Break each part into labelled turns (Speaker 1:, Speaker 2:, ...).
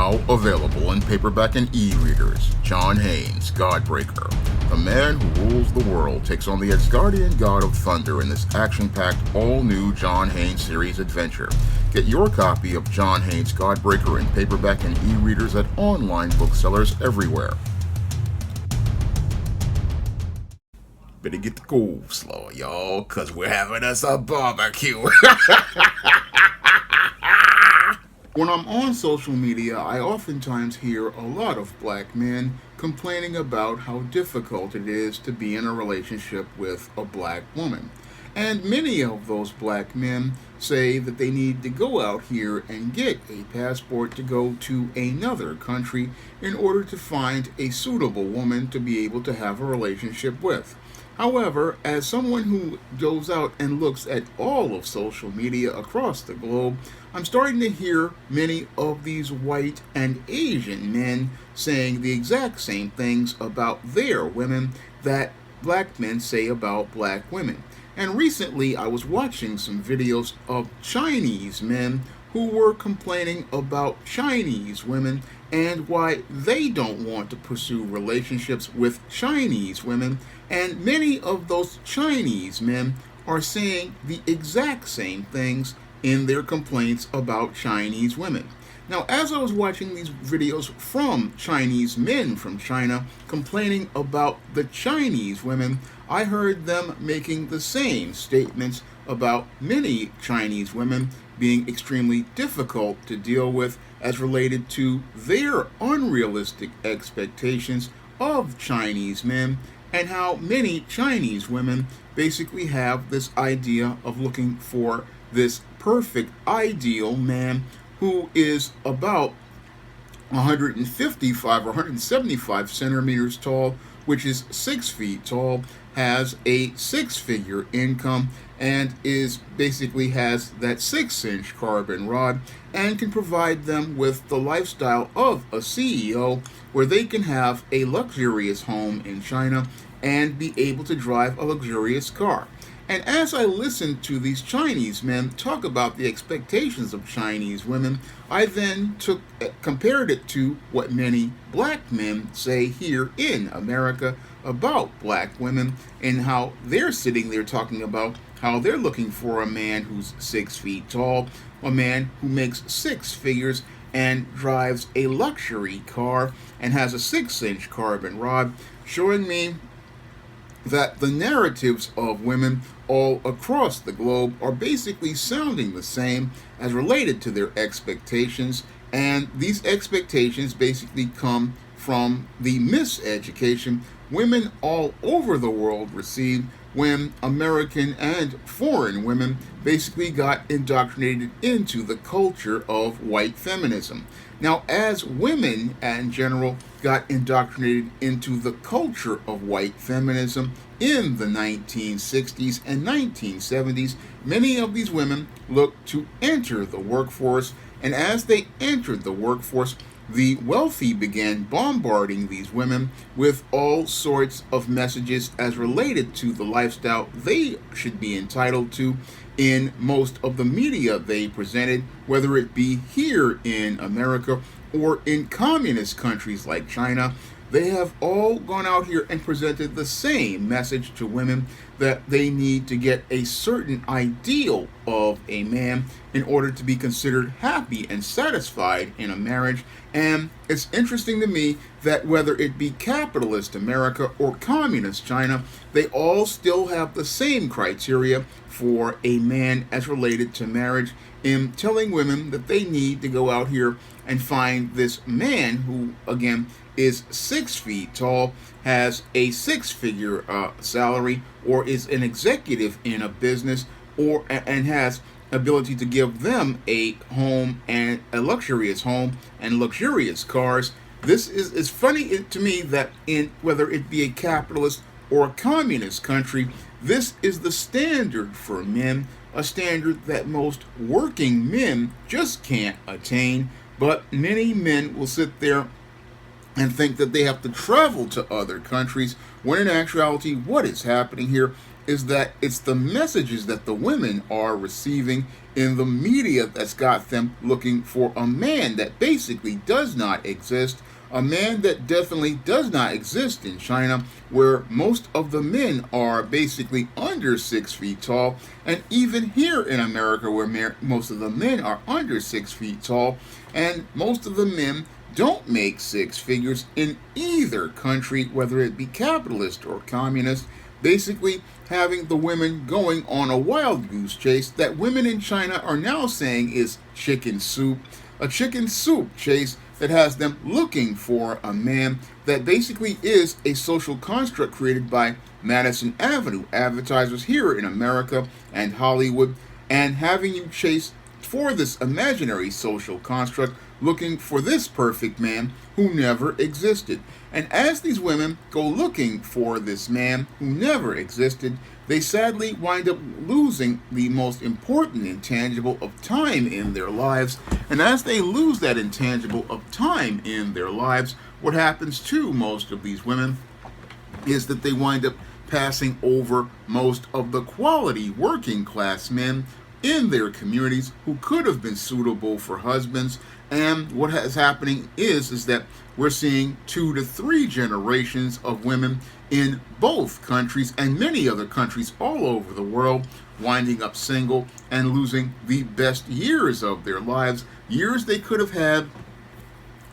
Speaker 1: Now available in paperback and e-readers, John Haynes, Godbreaker. The man who rules the world takes on the Asgardian god of thunder in this action-packed, all-new John Haynes series adventure. Get your copy of John Haynes, Godbreaker in paperback and e-readers at online booksellers everywhere. Better get the cool slow, y'all, cause we're having us a barbecue. When I'm on social media, I oftentimes hear a lot of black men complaining about how difficult it is to be in a relationship with a black woman. And many of those black men say that they need to go out here and get a passport to go to another country in order to find a suitable woman to be able to have a relationship with. However, as someone who goes out and looks at all of social media across the globe, I'm starting to hear many of these white and Asian men saying the exact same things about their women that black men say about black women. And recently I was watching some videos of Chinese men who were complaining about Chinese women and why they don't want to pursue relationships with Chinese women, and many of those Chinese men are saying the exact same things in their complaints about Chinese women. Now, as I was watching these videos from Chinese men from China complaining about the Chinese women, I heard them making the same statements about many Chinese women being extremely difficult to deal with as related to their unrealistic expectations of Chinese men, and how many Chinese women basically have this idea of looking for this perfect ideal man who is about 155 or 175 centimeters tall, which is 6 feet tall, has a six-figure income, and is basically has that 6-inch carbon rod, and can provide them with the lifestyle of a CEO, where they can have a luxurious home in China and be able to drive a luxurious car. And as I listened to these Chinese men talk about the expectations of Chinese women, I then compared it to what many black men say here in America about black women, and how they're sitting there talking about how they're looking for a man who's 6 feet tall, a man who makes six figures and drives a luxury car and has a 6-inch carbon rod, showing me that the narratives of women all across the globe are basically sounding the same as related to their expectations, and these expectations basically come from the miseducation women all over the world received when American and foreign women basically got indoctrinated into the culture of white feminism. Now, as women in general got indoctrinated into the culture of white feminism in the 1960s and 1970s, many of these women looked to enter the workforce, and as they entered the workforce, the wealthy began bombarding these women with all sorts of messages as related to the lifestyle they should be entitled to in most of the media they presented, whether it be here in America or in communist countries like China. They have all gone out here and presented the same message to women, that they need to get a certain ideal of a man in order to be considered happy and satisfied in a marriage. And it's interesting to me that whether it be capitalist America or communist China, they all still have the same criteria for a man as related to marriage, in telling women that they need to go out here and find this man who, again, is 6 feet tall, has a six-figure salary, or is an executive in a business, or and has ability to give them a home, and a luxurious home and luxurious cars. This is funny to me that in whether it be a capitalist or a communist country, this is the standard for men, a standard that most working men just can't attain. But many men will sit there and think that they have to travel to other countries, when in actuality, what is happening here is that it's the messages that the women are receiving in the media that's got them looking for a man that basically does not exist, a man that definitely does not exist in China, where most of the men are basically under 6 feet tall, and even here in America, where most of the men are under 6 feet tall, and most of the men don't make six figures in either country, whether it be capitalist or communist, basically having the women going on a wild goose chase that women in China are now saying is chicken soup, a chicken soup chase that has them looking for a man that basically is a social construct created by Madison Avenue advertisers here in America and Hollywood, and having you chase for this imaginary social construct looking for this perfect man who never existed. And as these women go looking for this man who never existed, they sadly wind up losing the most important intangible of time in their lives. And as they lose that intangible of time in their lives, what happens to most of these women is that they wind up passing over most of the quality working class men in their communities who could have been suitable for husbands. And what is happening is that we're seeing 2 to 3 generations of women in both countries and many other countries all over the world winding up single and losing the best years of their lives, years they could have had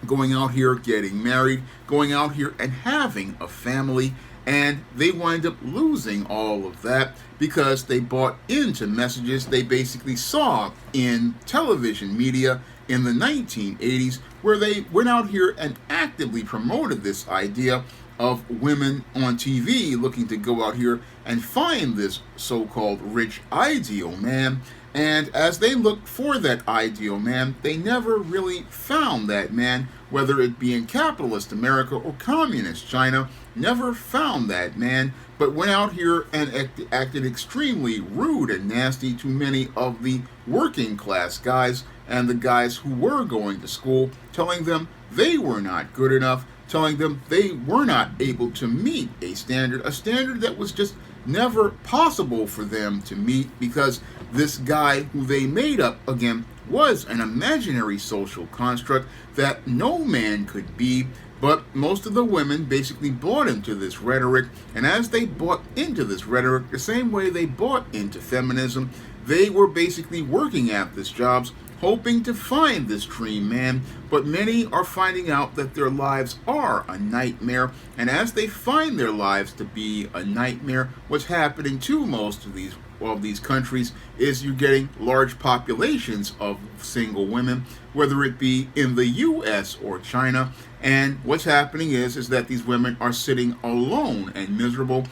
Speaker 1: going out here getting married, going out here and having a family. And they wind up losing all of that because they bought into messages they basically saw in television media in the 1980s, where they went out here and actively promoted this idea of women on TV looking to go out here and find this so-called rich ideal man. And as they looked for that ideal man, they never really found that man, whether it be in capitalist America or communist China, never found that man, but went out here and acted extremely rude and nasty to many of the working class guys and the guys who were going to school, telling them they were not good enough, telling them they were not able to meet a standard that was just never possible for them to meet, because this guy who they made up, again, was an imaginary social construct that no man could be. But most of the women basically bought into this rhetoric, and as they bought into this rhetoric, the same way they bought into feminism, they were basically working at these jobs, hoping to find this dream man, but many are finding out that their lives are a nightmare, and as they find their lives to be a nightmare, what's happening to most of these countries is you're getting large populations of single women, whether it be in the US or China. And what's happening is that these women are sitting alone and miserable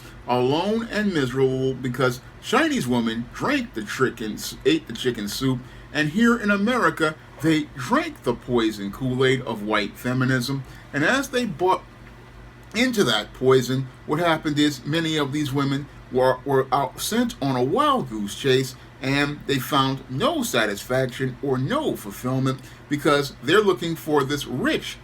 Speaker 1: because Chinese women ate the chicken soup, and here in America they drank the poison Kool-Aid of white feminism. And as they bought into that poison, what happened is many of these women were out sent on a wild goose chase, and they found no satisfaction or no fulfillment because they're looking for this rich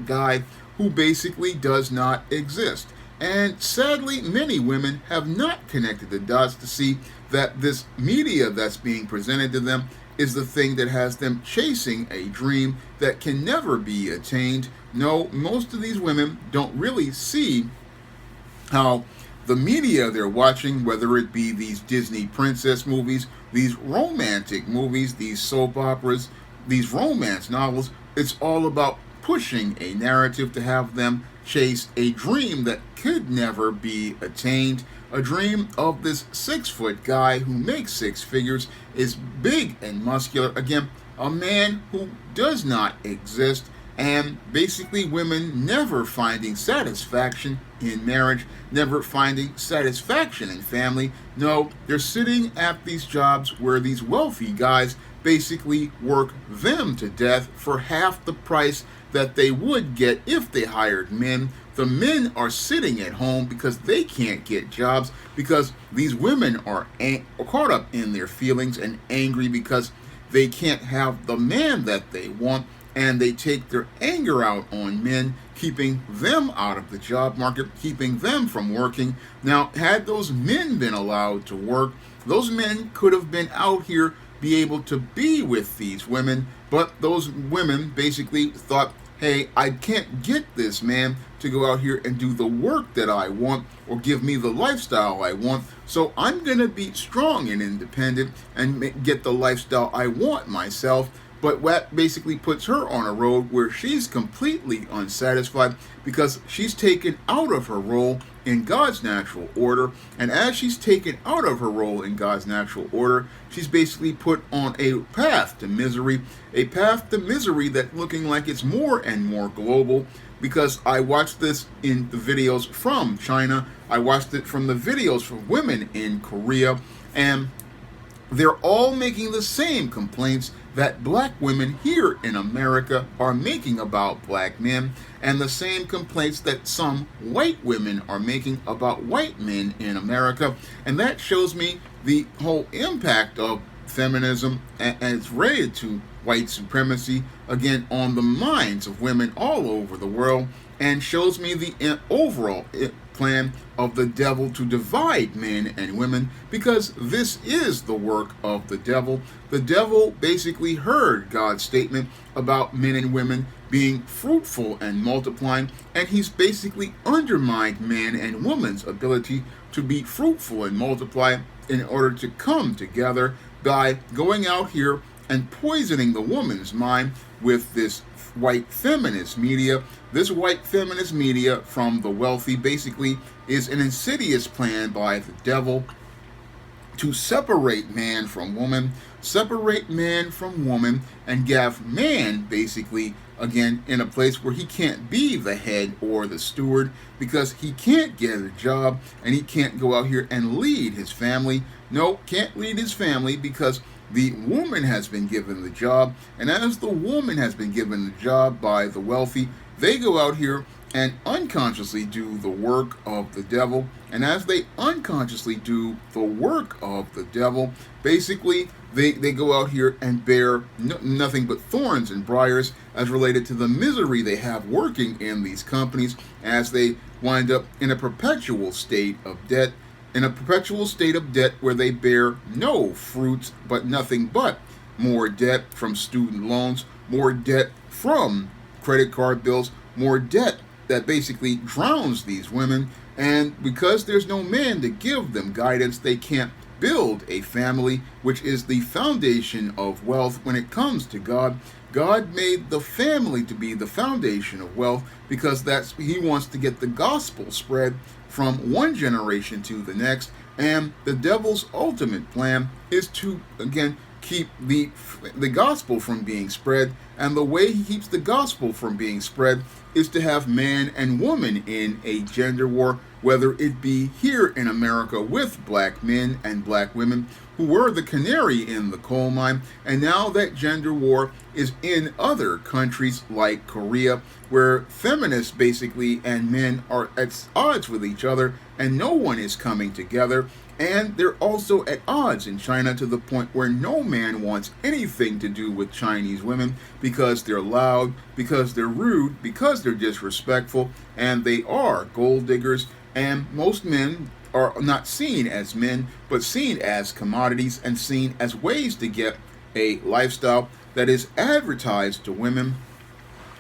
Speaker 1: guy who basically does not exist. And sadly, many women have not connected the dots to see that this media that's being presented to them is the thing that has them chasing a dream that can never be attained. No, most of these women don't really see how the media they're watching, whether it be these Disney princess movies, these romantic movies, these soap operas, these romance novels, it's all about pushing a narrative to have them chase a dream that could never be attained. A dream of this 6-foot guy who makes six figures, is big and muscular. Again, a man who does not exist. And basically women never finding satisfaction in marriage, never finding satisfaction in family. No, they're sitting at these jobs where these wealthy guys basically work them to death for half the price that they would get if they hired men. The men are sitting at home because they can't get jobs, because these women are caught up in their feelings and angry because they can't have the man that they want. and they take their anger out on men, keeping them out of the job market, keeping them from working. Now, had those men been allowed to work, those men could have been out here, be able to be with these women, but those women basically thought, hey, I can't get this man to go out here and do the work that I want or give me the lifestyle I want, so I'm going to be strong and independent and get the lifestyle I want myself. But that basically puts her on a road where she's completely unsatisfied because she's taken out of her role in God's natural order. And as she's taken out of her role in God's natural order, she's basically put on a path to misery that looking like it's more and more global. Because I watched this in the videos from China, I watched it from the videos from women in Korea, and they're all making the same complaints that black women here in America are making about black men, and the same complaints that some white women are making about white men in America. And that shows me the whole impact of feminism and it's related to white supremacy, again, on the minds of women all over the world, and shows me the overall plan of the devil to divide men and women, because this is the work of the devil. The devil basically heard God's statement about men and women being fruitful and multiplying, and he's basically undermined man and woman's ability to be fruitful and multiply in order to come together by going out here and poisoning the woman's mind with this white feminist media. This white feminist media from the wealthy basically is an insidious plan by the devil to separate man from woman, and have man basically, again, in a place where he can't be the head or the steward because he can't get a job and he can't go out here and lead his family. No, can't lead his family because the woman has been given the job, and as the woman has been given the job by the wealthy, they go out here and unconsciously do the work of the devil. And as they unconsciously do the work of the devil, basically they go out here and bear nothing but thorns and briars as related to the misery they have working in these companies, as they wind up in a perpetual state of debt, where they bear no fruits but nothing but more debt from student loans, more debt from credit card bills, more debt that basically drowns these women. And because there's no man to give them guidance, they can't build a family, which is the foundation of wealth when it comes to God. God made the family to be the foundation of wealth because he wants to get the gospel spread from one generation to the next. And the devil's ultimate plan is to, again, keep the gospel from being spread. And the way he keeps the gospel from being spread is to have man and woman in a gender war, whether it be here in America with black men and black women who were the canary in the coal mine, and now that gender war is in other countries like Korea, where feminists basically and men are at odds with each other and no one is coming together. And they're also at odds in China to the point where no man wants anything to do with Chinese women because they're loud, because they're rude, because they're disrespectful, and they are gold diggers. And most men are not seen as men, but seen as commodities and seen as ways to get a lifestyle that is advertised to women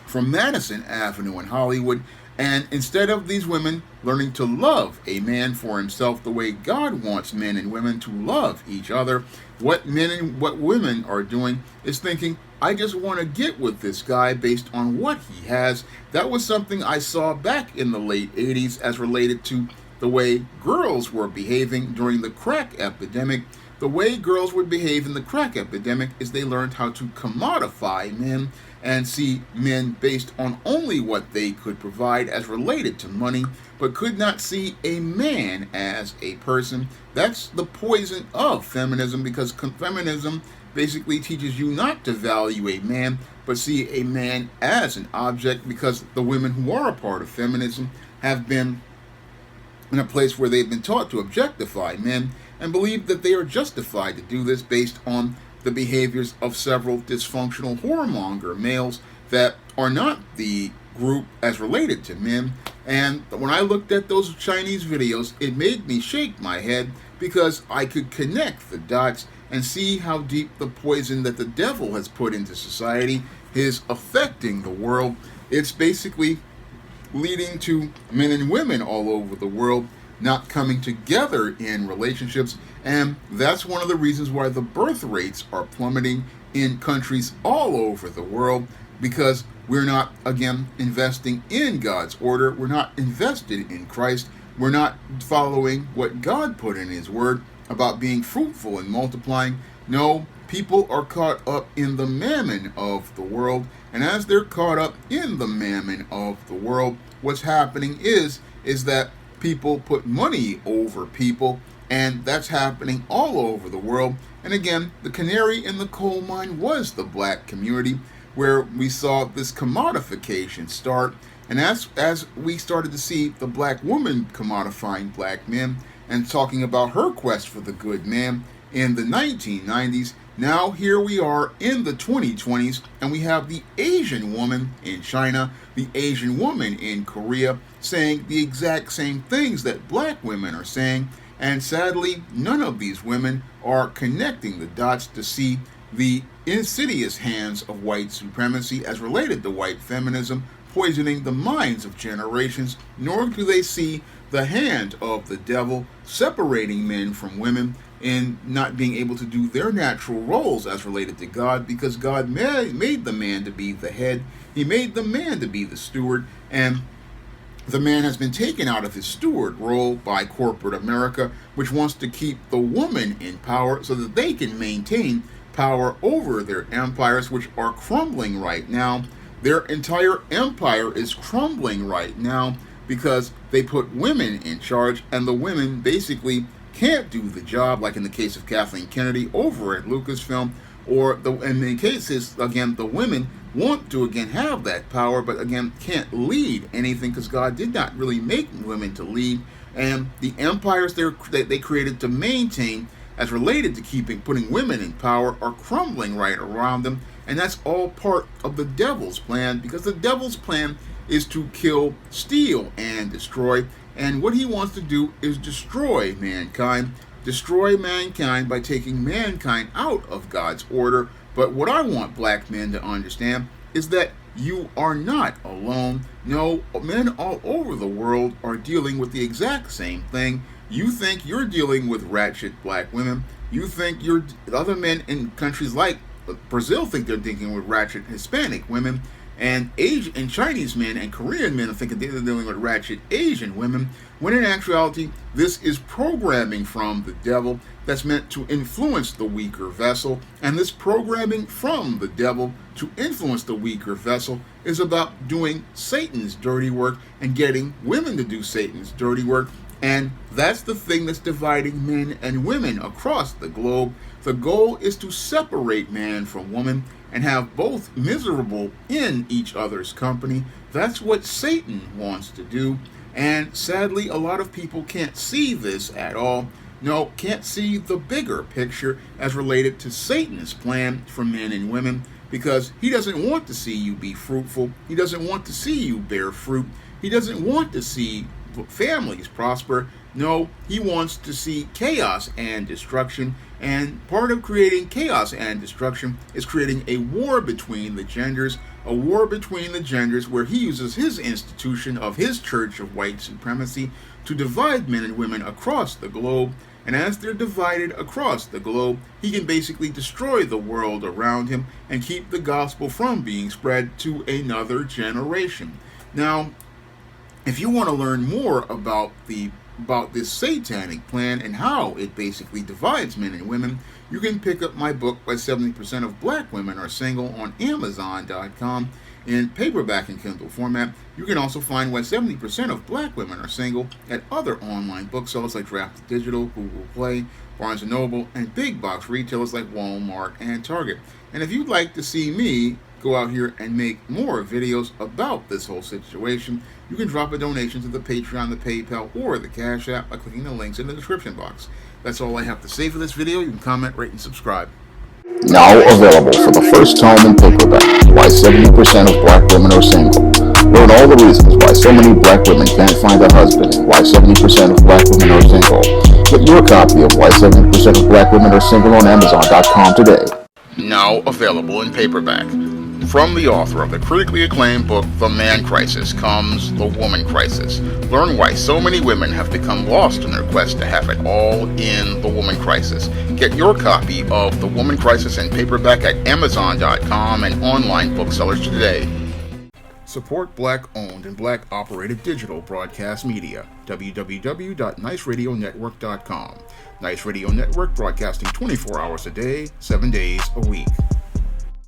Speaker 1: from Madison Avenue in Hollywood. And instead of these women learning to love a man for himself the way God wants men and women to love each other, what men and what women are doing is thinking, I just want to get with this guy based on what he has. That was something I saw back in the late 80s as related to the way girls were behaving during the crack epidemic. The way girls would behave in the crack epidemic is they learned how to commodify men and see men based on only what they could provide as related to money, but could not see a man as a person. That's the poison of feminism, because feminism basically teaches you not to value a man, but see a man as an object, because the women who are a part of feminism have been in a place where they've been taught to objectify men and believe that they are justified to do this based on the behaviors of several dysfunctional whoremonger males, that are not the group as related to men. And when I looked at those Chinese videos, it made me shake my head because I could connect the dots and see how deep the poison that the devil has put into society is affecting the world. It's basically leading to men and women all over the world not coming together in relationships, and that's one of the reasons why the birth rates are plummeting in countries all over the world, because we're not, again, investing in God's order. We're not invested in Christ. We're not following what God put in His Word about being fruitful and multiplying. No, people are caught up in the mammon of the world, and as they're caught up in the mammon of the world, what's happening is that people put money over people, and that's happening all over the world. And again, the canary in the coal mine was the black community, where we saw this commodification start. And as we started to see the black woman commodifying black men and talking about her quest for the good man in the 1990s, now here we are in the 2020s, and we have the Asian woman in China, the Asian woman in Korea, saying the exact same things that black women are saying. And sadly, none of these women are connecting the dots to see the insidious hands of white supremacy as related to white feminism poisoning the minds of generations, nor do they see the hand of the devil separating men from women and not being able to do their natural roles as related to God, because God made the man to be the head. He made the man to be the steward, and the man has been taken out of his steward role by corporate America, which wants to keep the woman in power so that they can maintain power over their empires, which are crumbling right now. Their entire empire is crumbling right now because they put women in charge, and the women basically can't do the job, like in the case of Kathleen Kennedy over at Lucasfilm, or in the cases, again, the women want to, again, have that power, but again, can't lead anything because God did not really make women to lead. And the empires that they created to maintain as related to putting women in power are crumbling right around them. And that's all part of the devil's plan, because the devil's plan is to kill, steal, and destroy. And what he wants to do is destroy mankind by taking mankind out of God's order. But what I want black men to understand is that you are not alone. No, men all over the world are dealing with the exact same thing. You think you're dealing with ratchet black women. You think other men in countries like Brazil think they're dealing with ratchet Hispanic women. And Asian and Chinese men and Korean men are thinking they're dealing with ratchet Asian women, when in actuality, this is programming from the devil that's meant to influence the weaker vessel. And this programming from the devil to influence the weaker vessel is about doing Satan's dirty work and getting women to do Satan's dirty work. And that's the thing that's dividing men and women across the globe. The goal is to separate man from woman and have both miserable in each other's company. That's what Satan wants to do. And sadly, a lot of people can't see this at all. No, can't see the bigger picture as related to Satan's plan for men and women, because he doesn't want to see you be fruitful. He doesn't want to see you bear fruit. He doesn't want to see families prosper. No, he wants to see chaos and destruction. And part of creating chaos and destruction is creating a war between the genders, where he uses his institution of his church of white supremacy to divide men and women across the globe. And as they're divided across the globe, he can basically destroy the world around him and keep the gospel from being spread to another generation. Now, if you want to learn more about this satanic plan and how it basically divides men and women, you can pick up my book, Why 70% of Black Women Are Single, on Amazon.com in paperback and Kindle format. You can also find Why 70% of Black Women Are Single at other online booksellers like Draft Digital, Google Play, Barnes & Noble, and big box retailers like Walmart and Target. And if you'd like to see me go out here and make more videos about this whole situation, you can drop a donation to the Patreon, the PayPal, or the Cash App by clicking the links in the description box. That's all I have to say for this video. You can comment, rate, and subscribe.
Speaker 2: Now available for the first time in paperback. why 70% of black women are single. Learn all the reasons why so many black women can't find a husband and why 70% of black women are single. Get your copy of Why 70% of Black Women Are Single on Amazon.com today.
Speaker 1: Now available in paperback. From the author of the critically acclaimed book The Man Crisis comes The Woman Crisis. Learn why so many women have become lost in their quest to have it all in The Woman Crisis. Get your copy of The Woman Crisis in paperback at Amazon.com and online booksellers today. Support Black-owned and Black-operated digital broadcast media. www.niceradionetwork.com. Nice Radio Network broadcasting 24 hours a day, 7 days a week.